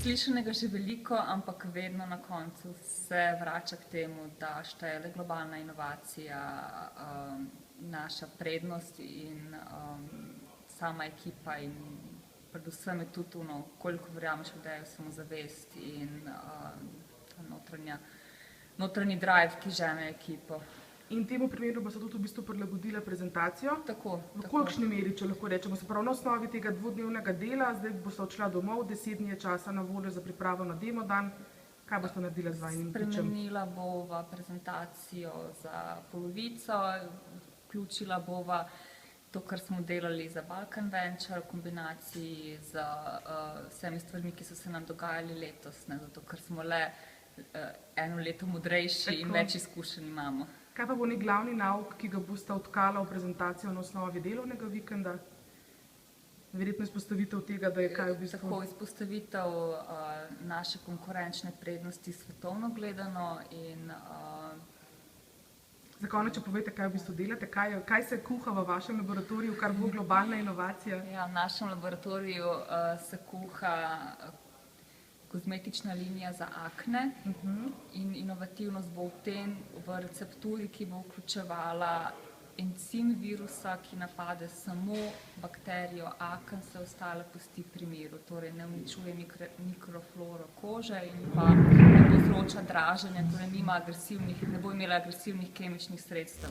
Slišanega že veliko, ampak vedno na koncu se vrača k temu, da šteje le globalna inovacija, naša prednost in sama ekipa in predvsem je tudi koliko verjameš v idejo, samozavest in notranji drive, ki žene ekipo. In temu primeru bo se tudi v bistvu prilagodila prezentacijo. Tako. V kolikšni meri, če lahko rečemo, se pravi na osnovi tega dvodnevnega dela, zdaj bo se odšla domov, 10 dni je časa na voljo za pripravo na demo dan. Kaj boste naredila z vajnim ključem? Spremenila bova prezentacijo za polovico, vključila bova to, kar smo delali za Balkan Venture v kombinaciji z vsemi stvarmi, ki so se nam dogajali letos, ne, zato ker smo le eno leto modrejši in več izkušenj imamo. Kaj pa bo nek glavni nauk, ki ga boste odtkala v prezentacijo na osnovi delovnega vikenda? Verjetno izpostavitev tega, da je kaj v bistvu... Tako, izpostavitev naše konkurenčne prednosti svetovno gledano in... Za konec, če povete, kaj v bistvu delate, kaj se kuha v vašem laboratoriju, kar bo globalna inovacija? Ja, v našem laboratoriju se kuha kozmetična linija za akne in inovativnost bo v recepturi, ki bo vključevala encim virusa, ki napade samo bakterijo aken, se ostale pusti pri miru, torej ne uničuje mikrofloro kože in pa ne povzroča draženja, torej ne bo imela agresivnih kemičnih sredstev.